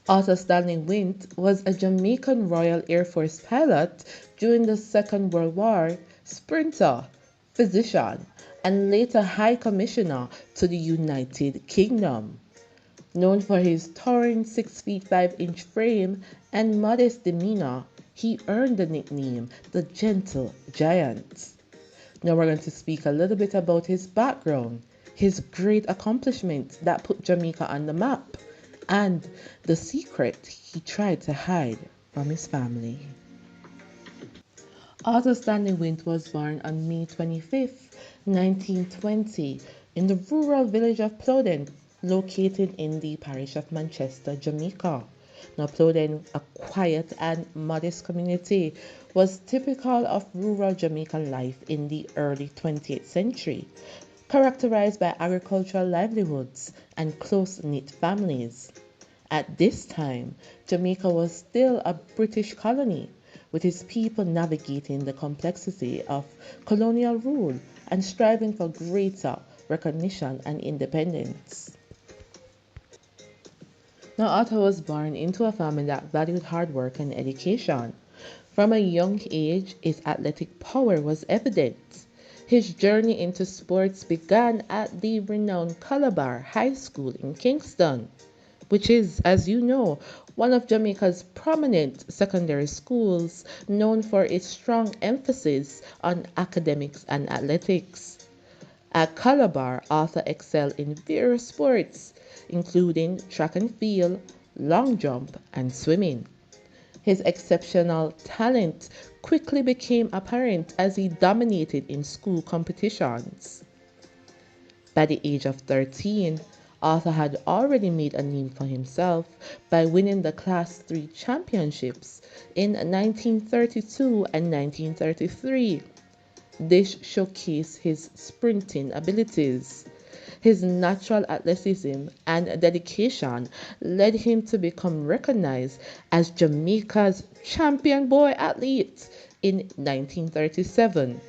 Arthur Stanley Wint was a Jamaican Royal Air Force pilot during the Second World War, sprinter, physician, and later High Commissioner to the United Kingdom. Known for his towering 6 feet 5-inch frame and modest demeanor, he earned the nickname the Gentle Giant. Now we're going to speak a little bit about his background, his great accomplishments that put Jamaica on the map, and the secret he tried to hide from his family. Arthur Stanley Wint was born on May 25, 1920, in the rural village of Plowden, located in the parish of Manchester, Jamaica. Now, Plowden, a quiet and modest community, was typical of rural Jamaican life in the early 20th century, characterized by agricultural livelihoods and close-knit families. At this time, Jamaica was still a British colony, with its people navigating the complexity of colonial rule and striving for greater recognition and independence. Now, Arthur was born into a family that valued hard work and education. From a young age, his athletic power was evident. His journey into sports began at the renowned Calabar High School in Kingston, which is, as you know, one of Jamaica's prominent secondary schools, known for its strong emphasis on academics and athletics. At Calabar, Arthur excelled in various sports, including track and field, long jump, and swimming. His exceptional talent quickly became apparent as he dominated in school competitions. By the age of 13, Arthur had already made a name for himself by winning the Class 3 championships in 1932 and 1933. This showcased his sprinting abilities. His natural athleticism and dedication led him to become recognized as Jamaica's Champion Boy Athlete in 1937,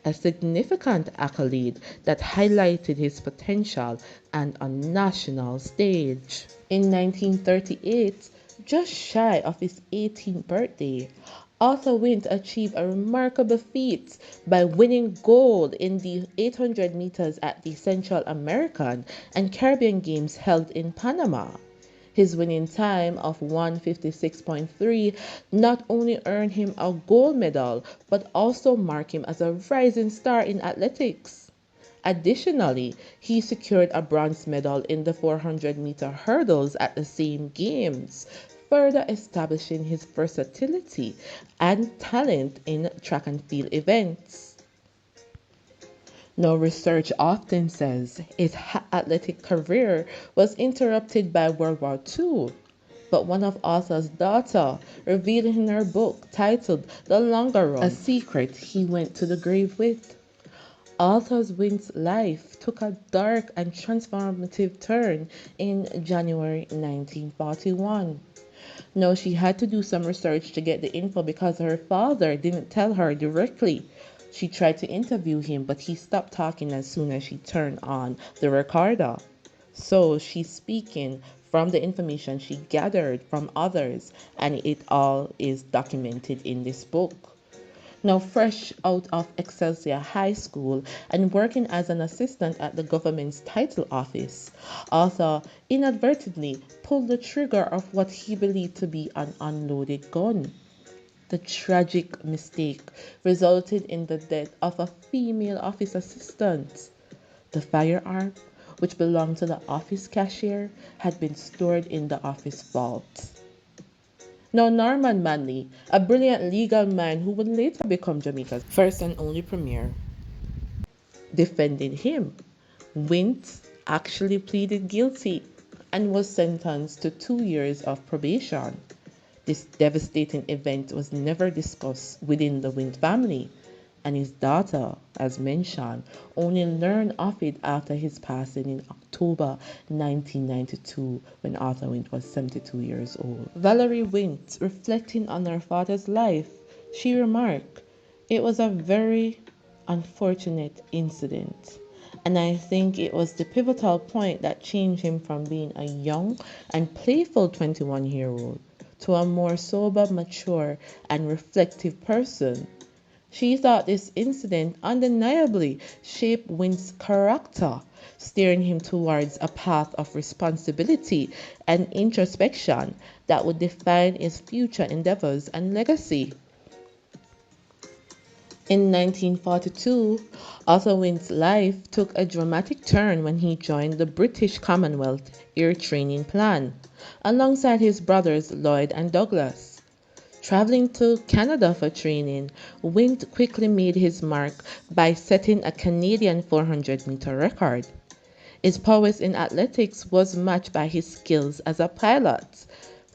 a significant accolade that highlighted his potential and on national stage. In 1938, just shy of his 18th birthday, Arthur Wint achieved a remarkable feat by winning gold in the 800 meters at the Central American and Caribbean Games held in Panama. His winning time of 1:56.3 not only earned him a gold medal, but also marked him as a rising star in athletics. Additionally, he secured a bronze medal in the 400-meter hurdles at the same games, further establishing his versatility and talent in track and field events. Now, research often says his athletic career was interrupted by World War II, but one of Arthur's daughters revealed in her book titled The Longer Run, a secret he went to the grave with. Arthur Wint's life took a dark and transformative turn in January 1941. Now, she had to do some research to get the info because her father didn't tell her directly. She tried to interview him, but he stopped talking as soon as she turned on the recorder. So she's speaking from the information she gathered from others, and it all is documented in this book. Now, fresh out of Excelsior High School and working as an assistant at the government's title office, Arthur inadvertently pulled the trigger of what he believed to be an unloaded gun. The tragic mistake resulted in the death of a female office assistant. The firearm, which belonged to the office cashier, had been stored in the office vault. Now, Norman Manley, a brilliant legal man who would later become Jamaica's first and only premier, defended him. Wint actually pleaded guilty and was sentenced to 2 years of probation. This devastating event was never discussed within the Wint family, and his daughter, as mentioned, only learned of it after his passing in October 1992 when Arthur Wint was 72 years old. Valerie Wint, reflecting on her father's life, she remarked, "It was a very unfortunate incident. And I think it was the pivotal point that changed him from being a young and playful 21-year-old to a more sober, mature, and reflective person. She thought this incident undeniably shaped Wint's character, steering him towards a path of responsibility and introspection that would define his future endeavors and legacy. In 1942, Arthur Wint's life took a dramatic turn when he joined the British Commonwealth Air Training Plan, alongside his brothers Lloyd and Douglas. Traveling to Canada for training, Wint quickly made his mark by setting a Canadian 400-meter record. His prowess in athletics was matched by his skills as a pilot.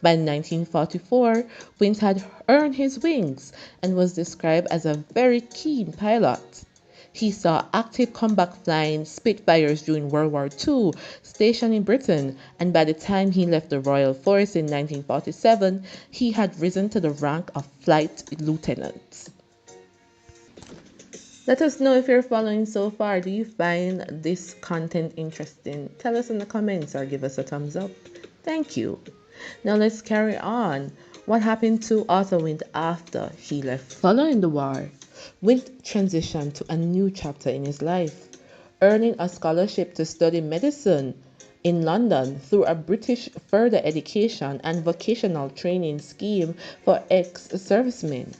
By 1944, Wint had earned his wings and was described as a very keen pilot. He saw active combat flying Spitfires during World War II, stationed in Britain, and by the time he left the Royal Force in 1947, he had risen to the rank of flight lieutenant. Let us know if you're following so far. Do you find this content interesting? Tell us in the comments or give us a thumbs up. Thank you. Now let's carry on. What happened to Arthur Wint after he left? Following the war, Wint transitioned to a new chapter in his life, earning a scholarship to study medicine in London through a British further education and vocational training scheme for ex-servicemen.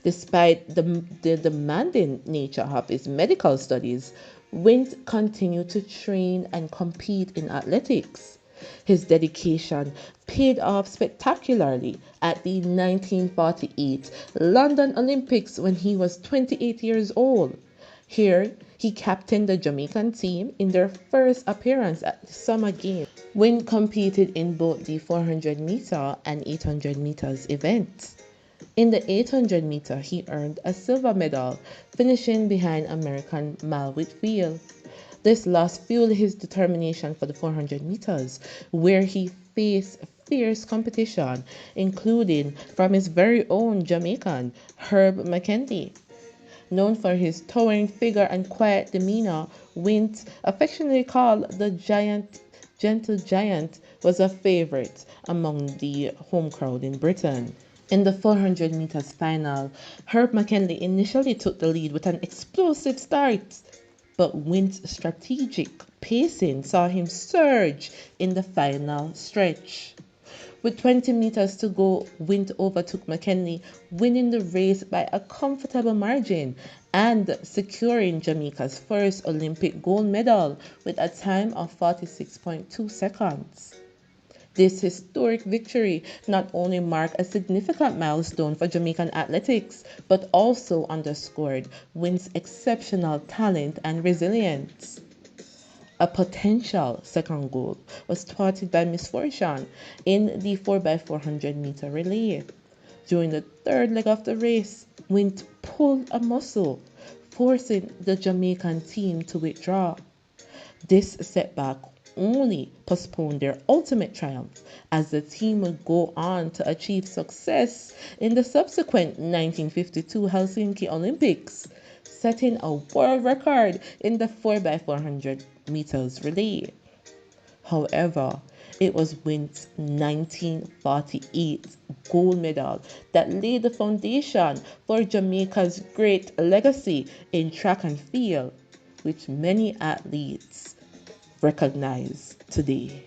Despite the demanding nature of his medical studies, Wint continued to train and compete in athletics. His dedication paid off spectacularly at the 1948 London Olympics when he was 28 years old. Here, he captained the Jamaican team in their first appearance at the Summer Games. Wint competed in both the 400-meter and 800 meters events. In the 800 meter, he earned a silver medal, finishing behind American Mal Whitfield. This loss fueled his determination for the 400 meters, where he faced fierce competition, including from his very own Jamaican, Herb McKenley. Known for his towering figure and quiet demeanor, Wint, affectionately called the Gentle Giant, was a favorite among the home crowd in Britain. In the 400 meters final, Herb McKenley initially took the lead with an explosive start, but Wint's strategic pacing saw him surge in the final stretch. With 20 meters to go, Wint overtook McKenley, winning the race by a comfortable margin and securing Jamaica's first Olympic gold medal with a time of 46.2 seconds. This historic victory not only marked a significant milestone for Jamaican athletics, but also underscored Wint's exceptional talent and resilience. A potential second goal was thwarted by misfortune in the 4x400 meter relay. During the third leg of the race, Wint pulled a muscle, forcing the Jamaican team to withdraw. This setback only postponed their ultimate triumph, as the team would go on to achieve success in the subsequent 1952 Helsinki Olympics, setting a world record in the 4x400 meters relay. However, it was Wint's 1948 gold medal that laid the foundation for Jamaica's great legacy in track and field, which many athletes recognize today.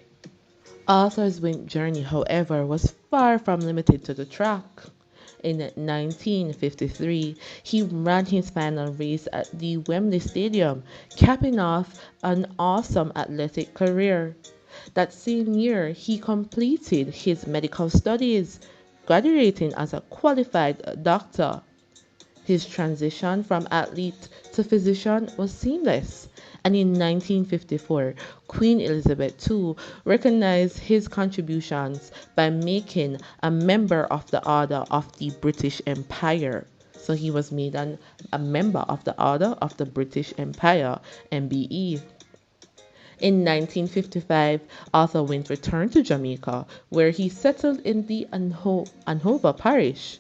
Arthur Wint's journey, however, was far from limited to the track. In 1953, he ran his final race at the Wembley Stadium, capping off an awesome athletic career. That same year, he completed his medical studies, graduating as a qualified doctor. His transition from athlete to physician was seamless, and in 1954, Queen Elizabeth II recognized his contributions by making a member of the Order of the British Empire. So he was made a member of the Order of the British Empire, MBE. In 1955, Arthur Wint returned to Jamaica, where he settled in the Anhova parish.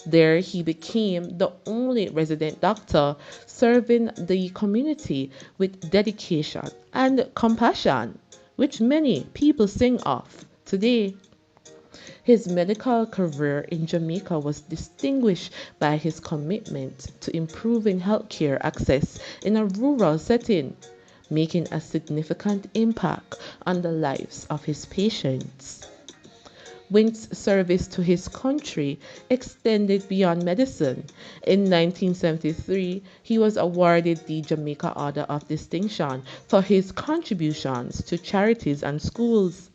There he became the only resident doctor serving the community with dedication and compassion, which many people sing of today. His medical career in Jamaica was distinguished by his commitment to improving healthcare access in a rural setting, making a significant impact on the lives of his patients. Wint's service to his country extended beyond medicine. In 1973, he was awarded the Jamaica Order of Distinction for his contributions to charities and schools.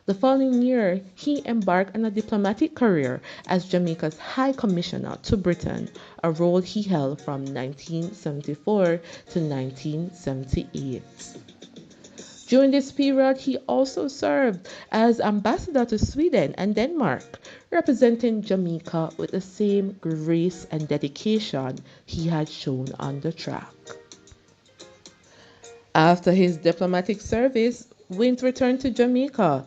The following year, he embarked on a diplomatic career as Jamaica's High Commissioner to Britain, a role he held from 1974 to 1978. During this period, he also served as ambassador to Sweden and Denmark, representing Jamaica with the same grace and dedication he had shown on the track. After his diplomatic service, Wint returned to Jamaica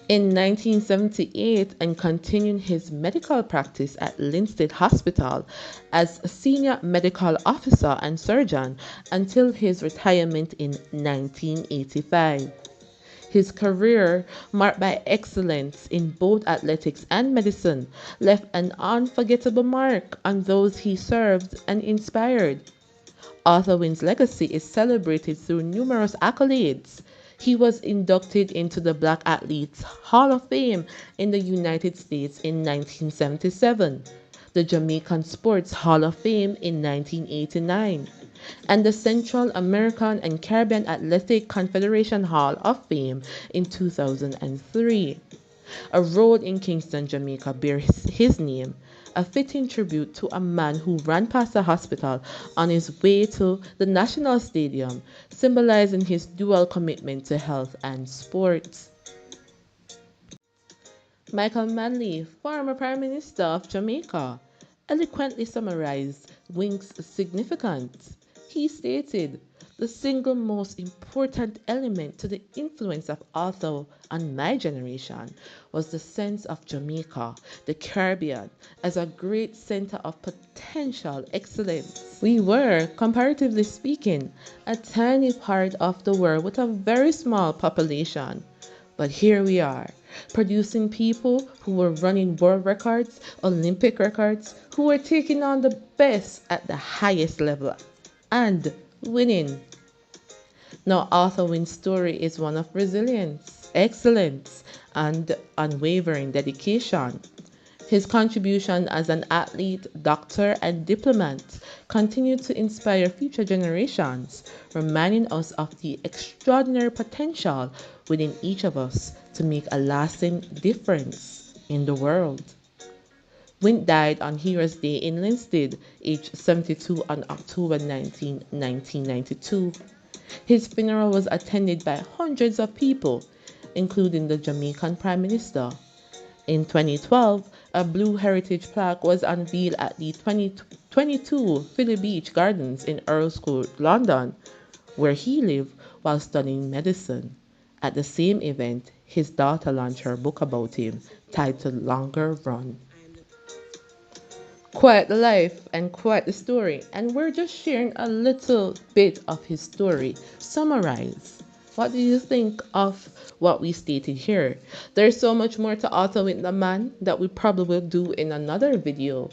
in 1978 and continued his medical practice at Linstead Hospital as a senior medical officer and surgeon until his retirement in 1985. His career, marked by excellence in both athletics and medicine, left an unforgettable mark on those he served and inspired. Arthur Wint's legacy is celebrated through numerous accolades. He was inducted into the Black Athletes Hall of Fame in the United States in 1977, the Jamaican Sports Hall of Fame in 1989, and the Central American and Caribbean Athletic Confederation Hall of Fame in 2003. A road in Kingston, Jamaica bears his name, a fitting tribute to a man who ran past the hospital on his way to the National Stadium, symbolizing his dual commitment to health and sports. Michael Manley, former Prime Minister of Jamaica, eloquently summarized Wint's significance. He stated, "The single most important element to the influence of Arthur on my generation was the sense of Jamaica, the Caribbean, as a great center of potential excellence. We were, comparatively speaking, a tiny part of the world with a very small population. But here we are, producing people who were running world records, Olympic records, who were taking on the best at the highest level and winning." Now, Arthur Wint's story is one of resilience, excellence, and unwavering dedication. His contribution as an athlete, doctor, and diplomat continue to inspire future generations, reminding us of the extraordinary potential within each of us to make a lasting difference in the world. Wint died on Heroes Day in Linstead, aged 72, on October 19, 1992. His funeral was attended by hundreds of people, including the Jamaican Prime Minister. In 2012, a blue heritage plaque was unveiled at the 2022 Philly Beach Gardens in Earl's Court, London, where he lived while studying medicine. At the same event, his daughter launched her book about him, titled Longer Run. Quite the life and quite the story, and we're just sharing a little bit of his story. Summarize. What do you think of what we stated here? There's so much more to Arthur Wint the man that we probably will do in another video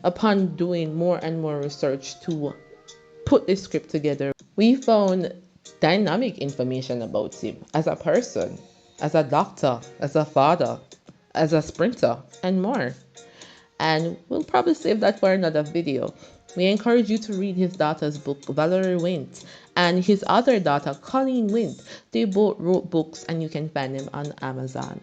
upon doing more and more research to put this script together. We found dynamic information about him as a person, as a doctor, as a father, as a sprinter, and more. And we'll probably save that for another video. We encourage you to read his daughter's book, Valerie Wint, and his other daughter, Colleen Wint. They both wrote books, and you can find them on Amazon.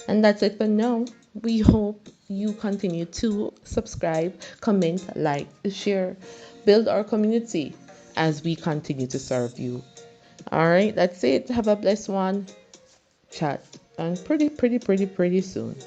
And that's it for now. We hope you continue to subscribe, comment, like, share, build our community as we continue to serve you. All right, that's it. Have a blessed one. Chat and pretty soon.